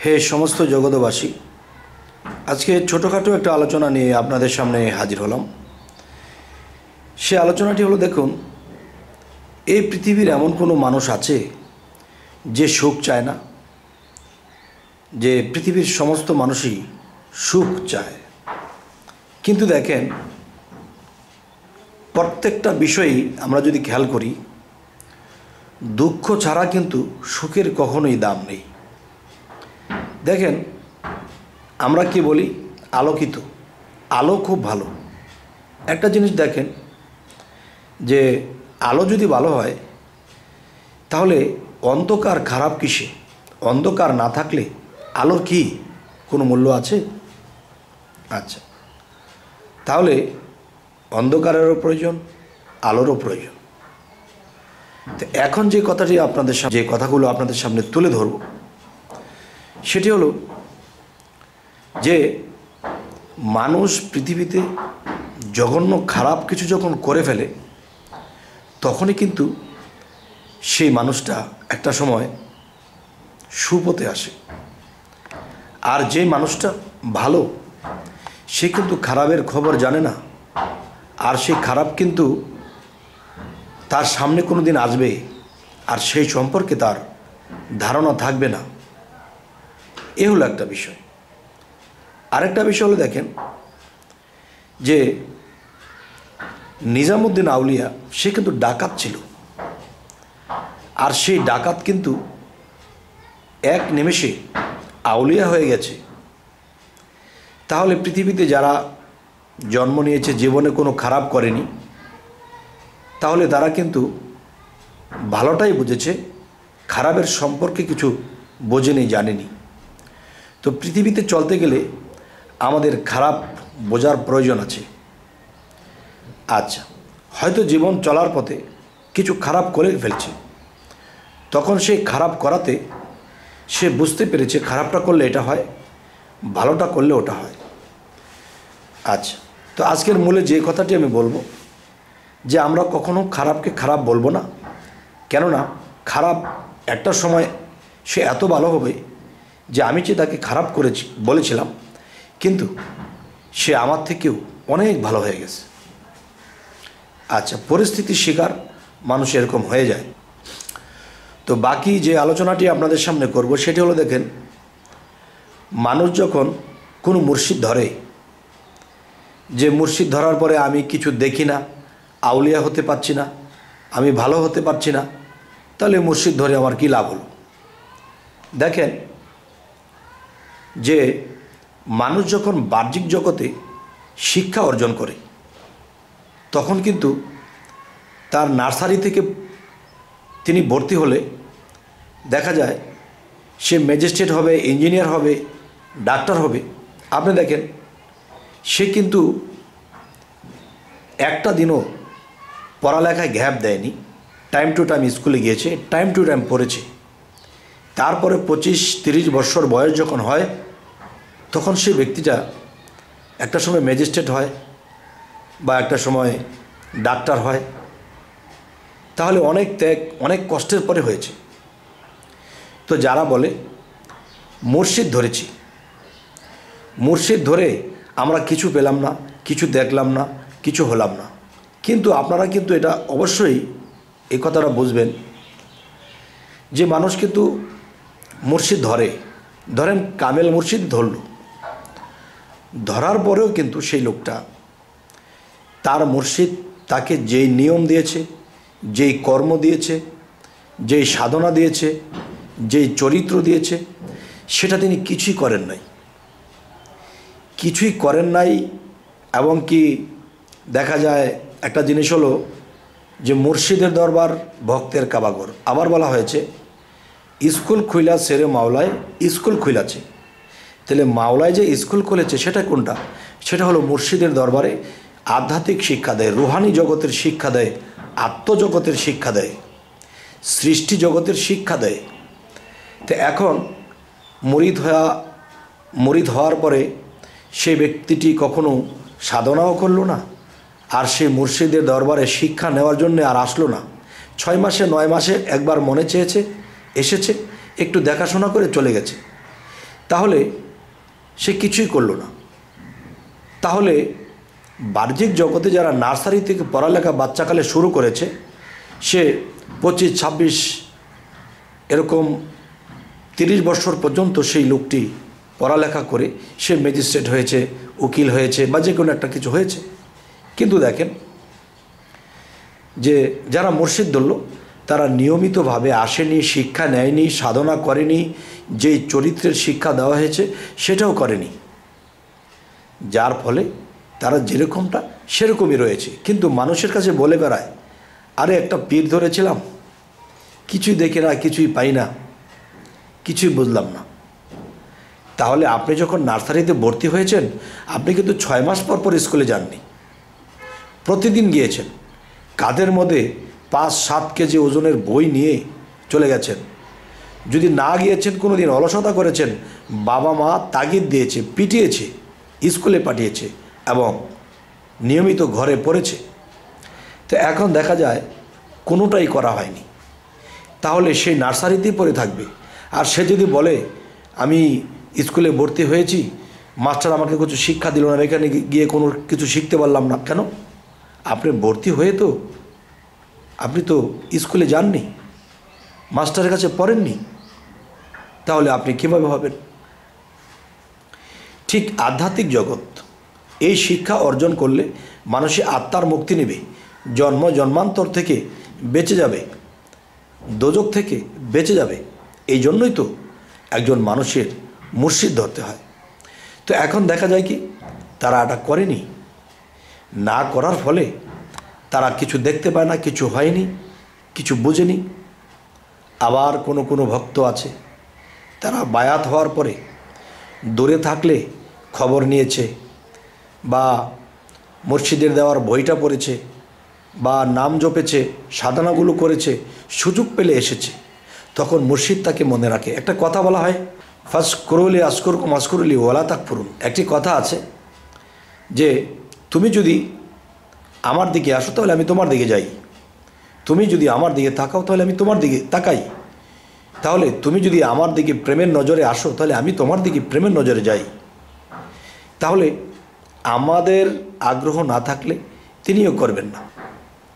হে সমস্ত জগতবাসী, আজকে ছোটোখাটো একটা আলোচনা নিয়ে আপনাদের সামনে হাজির হলাম। সে আলোচনাটি হলো, দেখুন, এই পৃথিবীর এমন কোনো মানুষ আছে যে সুখ চায় না? যে পৃথিবীর সমস্ত মানুষই সুখ চায়, কিন্তু দেখেন প্রত্যেকটা বিষয়েই আমরা যদি খেয়াল করি, দুঃখ ছাড়া কিন্তু সুখের কখনোই দাম নেই। দেখেন, আমরা কি বলি, আলোকিত, আলো খুব ভালো। একটা জিনিস দেখেন, যে আলো যদি ভালো হয় তাহলে অন্ধকার খারাপ কিসে? অন্ধকার না থাকলে আলোর কি কোনো মূল্য আছে? আচ্ছা, তাহলে অন্ধকারেরও প্রয়োজন, আলোরও প্রয়োজন। তো এখন যে কথাটি যে কথাগুলো আপনাদের সামনে তুলে ধরব, সেটি হলো যে মানুষ পৃথিবীতে জঘন্য খারাপ কিছু যখন করে ফেলে, তখনই কিন্তু সেই মানুষটা একটা সময় সুপথে আসে। আর যে মানুষটা ভালো, সে কিন্তু খারাপের খবর জানে না, আর সেই খারাপ কিন্তু তার সামনে কোনো দিন আসবে, আর সেই সম্পর্কে তার ধারণা থাকবে না। এ হলো একটা বিষয়। আরেকটা বিষয় হলো, দেখেন যে নিজামুদ্দিন আউলিয়া, সে কিন্তু ডাকাত ছিল, আর সেই ডাকাত কিন্তু এক নিমেষে আউলিয়া হয়ে গেছে। তাহলে পৃথিবীতে যারা জন্ম নিয়েছে, জীবনে কোনো খারাপ করেনি, তাহলে তারা কিন্তু ভালোটাই বুঝেছে, খারাপের সম্পর্কে কিছু বোঝেনি, জানেনি। তো পৃথিবীতে চলতে গেলে আমাদের খারাপ বোঝার প্রয়োজন আছে। আচ্ছা, হয়তো জীবন চলার পথে কিছু খারাপ করে ফেলছে, তখন সেই খারাপ করাতে সে বুঝতে পেরেছে খারাপটা করলে এটা হয়, ভালোটা করলে ওটা হয়। আচ্ছা, তো আজকের মূলে যে কথাটি আমি বলবো, যে আমরা কখনো খারাপকে খারাপ বলবো না। কেননা খারাপ একটা সময় সে এত ভালো হবে যে আমি যে তাকে খারাপ বলেছিলাম, কিন্তু সে আমার থেকেও অনেক ভালো হয়ে গেছে। আচ্ছা, পরিস্থিতির শিকার মানুষ এরকম হয়ে যায়। তো বাকি যে আলোচনাটি আপনাদের সামনে করব, সেটি হলো, দেখেন, মানুষ যখন কোনো মুর্শিদ ধরে, যে মুর্শিদ ধরার পরে আমি কিছু দেখি না, আউলিয়া হতে পারছি না, আমি ভালো হতে পারছি না, তাহলে মুর্শিদ ধরে আমার কী লাভ হলো? দেখেন, যে মানুষ যখন বাহ্যিক জগতে শিক্ষা অর্জন করে, তখন কিন্তু তার নার্সারি থেকে তিনি ভর্তি হলে দেখা যায় সে ম্যাজিস্ট্রেট হবে, ইঞ্জিনিয়ার হবে, ডাক্তার হবে। আপনি দেখেন, সে কিন্তু একটা দিনও পড়ালেখায় গ্যাপ দেয়নি, টাইম টু টাইম স্কুলে গিয়েছে, টাইম টু টাইম পড়েছে। তারপরে 25-30 বছর বয়স যখন হয়, তখন সেই ব্যক্তিটা একটা সময় ম্যাজিস্ট্রেট হয় বা একটা সময় ডাক্তার হয়। তাহলে অনেক ত্যাগ, অনেক কষ্টের পরে হয়েছে। তো যারা বলে মুর্শিদ ধরেছি, মুর্শিদ ধরে আমরা কিছু পেলাম না, কিছু দেখলাম না, কিছু হলাম না, কিন্তু আপনারা কিন্তু এটা অবশ্যই এই কথাটা বুঝবেন যে মানুষ কিন্তু মুর্শিদ ধরেন কামেল মুর্শিদ ধরার পরেও কিন্তু সেই লোকটা, তার মুর্শিদ তাকে যেই নিয়ম দিয়েছে, যেই কর্ম দিয়েছে, যেই সাধনা দিয়েছে, যেই চরিত্র দিয়েছে, সেটা তিনি কিছুই করেন নাই। এবং কি দেখা যায়, একটা জিনিস হলো যে মুর্শিদের দরবার ভক্তের কাবাগর। আবার বলা হয়েছে, স্কুল খুইলা সেরে মাওলায় স্কুল খুইলাছে। তাহলে মাওলায় যে স্কুল খুলেছে সেটা কোনটা? সেটা হলো মুর্শিদের দরবারে আধ্যাত্মিক শিক্ষা দেয়, রুহানি জগতের শিক্ষা দেয়, আত্মজগতের শিক্ষা দেয়, সৃষ্টি জগতের শিক্ষা দেয়। তো এখন মুরিদ হওয়ার পরে সেই ব্যক্তিটি কখনো সাধনাও করলো না, আর সেই মুর্শিদের দরবারে শিক্ষা নেওয়ার জন্য আর আসলো না। 6 মাসে 9 মাসে একবার মনে চেয়েছে, এসেছে, একটু দেখাশোনা করে চলে গেছে। তাহলে সে কিছুই করলো না। তাহলে বাহ্যিক জগতে যারা নার্সারি থেকে পড়ালেখা বাচ্চাকালে শুরু করেছে, সে 25-26 এরকম 30 বছর পর্যন্ত সেই লোকটি পড়ালেখা করে সে ম্যাজিস্ট্রেট হয়েছে, উকিল হয়েছে, বা যে কোনো একটা কিছু হয়েছে। কিন্তু দেখেন যে যারা মুর্শিদ ধরল, তারা নিয়মিতভাবে আসেনি, শিক্ষা নেয়নি, সাধনা করেনি, যেই চরিত্রের শিক্ষা দেওয়া হয়েছে সেটাও করেনি, যার ফলে তারা যেরকমটা সেরকমই রয়েছে। কিন্তু মানুষের কাছে বলে বেড়ায়, আরে একটা পীর ধরেছিলাম, কিছুই দেখি না, কিছুই পাই না, কিছুই বুঝলাম না। তাহলে আপনি যখন নার্সারিতে ভর্তি হয়েছেন, আপনি কিন্তু 6 মাস পর পর স্কুলে যাননি, প্রতিদিন গিয়েছেন। কাঁধের মধ্যে 5-7 কেজি ওজনের বই নিয়ে চলে গেছেন। যদি না গিয়েছেন, কোনো দিন অলসতা করেছেন, বাবা মা তাগিদ দিয়েছে, পিটিয়েছে, স্কুলে পাঠিয়েছে এবং নিয়মিত ঘরে পড়েছে। তো এখন দেখা যায় কোনোটাই করা হয়নি। তাহলে সেই নার্সারিতেই পড়ে থাকবে। আর সে যদি বলে আমি স্কুলে ভর্তি হয়েছি, মাস্টার আমাকে কিছু শিক্ষা দিল না, এখানে গিয়ে কোনো কিছু শিখতে পারলাম না, কেন? আপনি ভর্তি হয়ে তো আপনি তো স্কুলে যাননি, মাস্টারের কাছে পড়েননি, তাহলে আপনি কীভাবে হবেন? ঠিক আধ্যাত্মিক জগৎ, এই শিক্ষা অর্জন করলে মানুষের আত্মার মুক্তি নেবে, জন্ম জন্মান্তর থেকে বেঁচে যাবে, দোজক থেকে বেঁচে যাবে। এই জন্যই তো একজন মানুষের মুর্শিদ ধরতে হয়। তো এখন দেখা যায় কি, তারা এটা করেনি। না করার ফলে তারা কিছু দেখতে পায় না, কিছু হয়নি, কিছু বোঝেনি। আবার কোনো কোনো ভক্ত আছে, তারা বায়াত হওয়ার পরে দূরে থাকলে খবর নিয়েছে, বা মুর্শিদের দেওয়ার বইটা পড়েছে, বা নাম জপেছে, সাধনাগুলো করেছে, সুযোগ পেলে এসেছে, তখন মুর্শিদ তাকে মনে রাখে। একটা কথা বলা হয়, ফাসকুরুলি আসকুরকুম আসকুরুলি ওয়ালা তাকফুরুন। একটি কথা আছে যে তুমি যদি আমার দিকে আসো তাহলে আমি তোমার দিকে যাই, তুমি যদি আমার দিকে তাকাও তাহলে আমি তোমার দিকে তাকাই, তাহলে তুমি যদি আমার দিকে প্রেমের নজরে আসো তাহলে আমি তোমার দিকে প্রেমের নজরে যাই। তাহলে আমাদের আগ্রহ না থাকলে তিনিও করবেন না।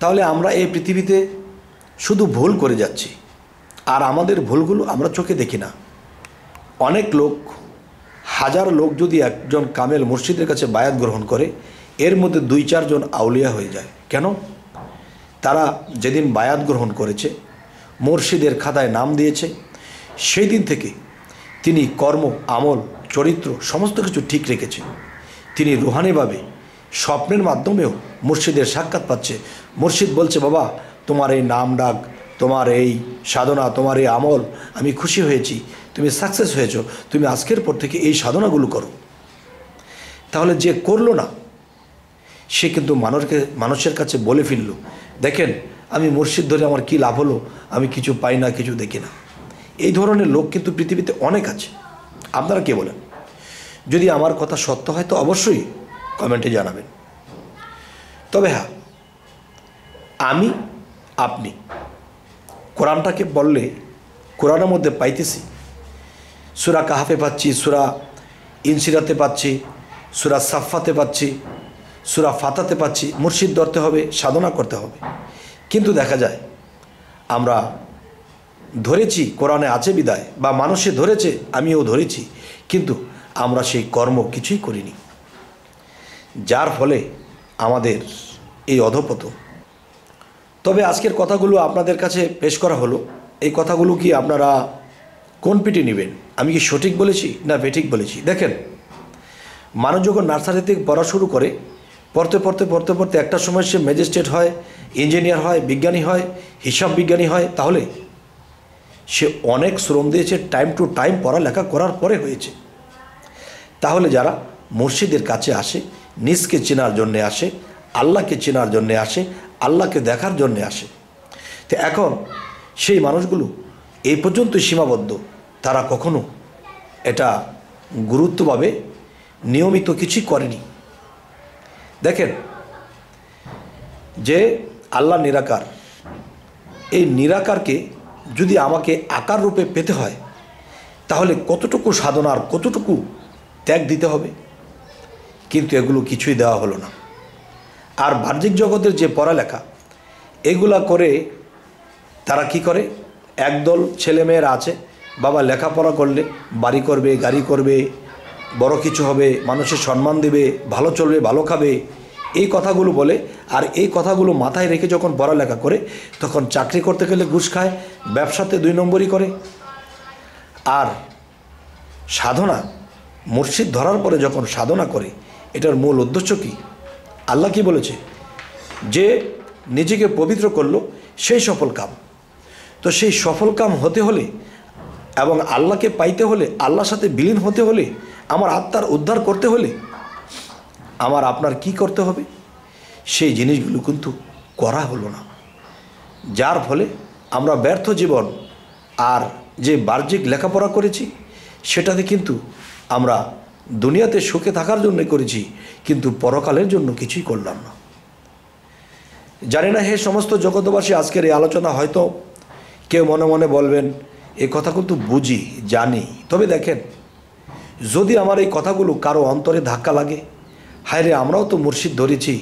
তাহলে আমরা এই পৃথিবীতে শুধু ভুল করে যাচ্ছি, আর আমাদের ভুলগুলো আমরা চোখে দেখি না। অনেক লোক, হাজার লোক যদি একজন কামেল মুর্শিদের কাছে বায়াত গ্রহণ করে, এর মধ্যে 2-4 জন আউলিয়া হয়ে যায়। কেন? তারা যেদিন বায়াত গ্রহণ করেছে, মুর্শিদের খাতায় নাম দিয়েছে, সেই দিন থেকে তিনি কর্ম, আমল, চরিত্র সমস্ত কিছু ঠিক রেখেছে। তিনি রুহানিভাবে স্বপ্নের মাধ্যমেও মুর্শিদের সাক্ষাৎ পাচ্ছে। মুর্শিদ বলছে, বাবা তোমার এই নাম ডাক, তোমার এই সাধনা, তোমার এই আমল, আমি খুশি হয়েছি, তুমি সাকসেস হয়েছো, তুমি আজকের পর থেকে এই সাধনাগুলো করো। তাহলে যে করলো না, সে কিন্তু মানুষের কাছে বলে ফেলল, দেখেন আমি মুর্শিদ ধরে আমার কী লাভ হলো, আমি কিছু পাই না, কিছু দেখি না। এই ধরনের লোক কিন্তু পৃথিবীতে অনেক আছে। আপনারা কে বলেন? যদি আমার কথা সত্য হয় তো অবশ্যই কমেন্টে জানাবেন। তবে হ্যাঁ, আমি আপনি কোরআনটাকে বললে কোরআনের মধ্যে পাইতেছি, সূরা কাহাফে পাচ্ছি, সূরা ইনসিরাতে পাচ্ছি, সূরা সাফফাতে পাচ্ছি, সূরা ফাতাতে পাচ্ছি। মুর্শিদ ধরতে হবে, সাধনা করতে হবে। কিন্তু দেখা যায় আমরা ধরেছি, কোরআনে আছে বিদায়, বা মানুষে ধরেছে, আমিও ধরেছি, কিন্তু আমরা সেই কর্ম কিছুই করিনি, যার ফলে আমাদের এই অধঃপতন। তবে আজকের কথাগুলো আপনাদের কাছে পেশ করা হলো। এই কথাগুলো কি আপনারা কোন পিঠে নেবেন? আমি কি সঠিক বলেছি না বেঠিক বলেছি? দেখেন, মানুষ যখন নার্সারি থেকে পড়া শুরু করে, পড়তে পড়তে পড়তে পড়তে একটা সময় সে ম্যাজিস্ট্রেট হয়, ইঞ্জিনিয়ার হয়, বিজ্ঞানী হয়, হিসাব বিজ্ঞানী হয়, তাহলে সে অনেক শ্রম দিয়েছে, টাইম টু টাইম পড়ালেখা করার পরে হয়েছে। তাহলে যারা মুর্শিদের কাছে আসে, নিজকে চেনার জন্যে আসে, আল্লাহকে চেনার জন্যে আসে, আল্লাহকে দেখার জন্যে আসে, তো এখন সেই মানুষগুলো এই পর্যন্ত সীমাবদ্ধ। তারা কখনো এটা গুরুত্বভাবে নিয়মিত কিছুই করেনি। দেখেন, যে আল্লাহ নিরাকার, এই নিরাকারকে যদি আমাকে আকার রূপে পেতে হয়, তাহলে কতটুকু সাধনার কতটুকু ত্যাগ দিতে হবে, কিন্তু এগুলো কিছুই দেওয়া হলো না। আর বাহ্যিক জগতের যে পড়ালেখা এগুলা করে তারা কি করে, একদল ছেলেমেয়েরা আছে, বাবা লেখাপড়া করলে বাড়ি করবে, গাড়ি করবে, বড় কিছু হবে, মানুষের সম্মান দেবে, ভালো চলবে, ভালো খাবে, এই কথাগুলো বলে। আর এই কথাগুলো মাথায় রেখে যখন পড়ালেখা করে তখন চাকরি করতে গেলে ঘুষ খায়, ব্যবসাতে 2 নম্বরই করে। আর সাধনা, মুর্শিদ ধরার পরে যখন সাধনা করে, এটার মূল উদ্দেশ্য কি? আল্লাহ কি বলেছে? যে নিজেকে পবিত্র করলো সেই সফল কাম। তো সেই সফল কাম হতে হলে এবং আল্লাহকে পাইতে হলে, আল্লাহর সাথে বিলীন হতে হলে, আমার আত্মার উদ্ধার করতে হলে আমার আপনার কি করতে হবে? সেই জিনিসগুলো কিন্তু করা হলো না, যার ফলে আমরা ব্যর্থ জীবন। আর যে বাহ্যিক লেখাপড়া করেছি সেটাতে কিন্তু আমরা দুনিয়াতে সুখে থাকার জন্য করেছি, কিন্তু পরকালের জন্য কিছুই করলাম না। জানি না হে সমস্ত জগতবাসী, আজকের এই আলোচনা হয়তো কেউ মনে মনে বলবেন এ কথা কিন্তু বুঝি, জানি, তবে দেখেন, যদি আমার এই কথাগুলো কারো অন্তরে ধাক্কা লাগে, হায় রে আমরাও তো মুর্শিদ ধরেছি,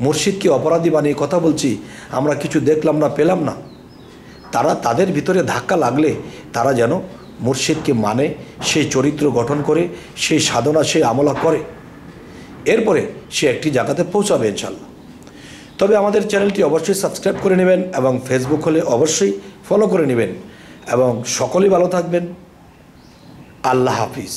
মুর্শিদকে অপরাধী বানিয়ে কথা বলছি, আমরা কিছু দেখলাম না, পেলাম না, তাদের ভিতরে ধাক্কা লাগলে তারা যেন মুর্শিদকে মানে, সেই চরিত্র গঠন করে, সেই সাধনা, সেই আমলা করে, এরপরে সে একটি জায়গাতে পৌঁছাবে ইনশাল্লাহ। তবে আমাদের চ্যানেলটি অবশ্যই সাবস্ক্রাইব করে নেবেন এবং ফেসবুক হলে অবশ্যই ফলো করে নেবেন, এবং সকলেই ভালো থাকবেন। আল্লাহ হাফিজ।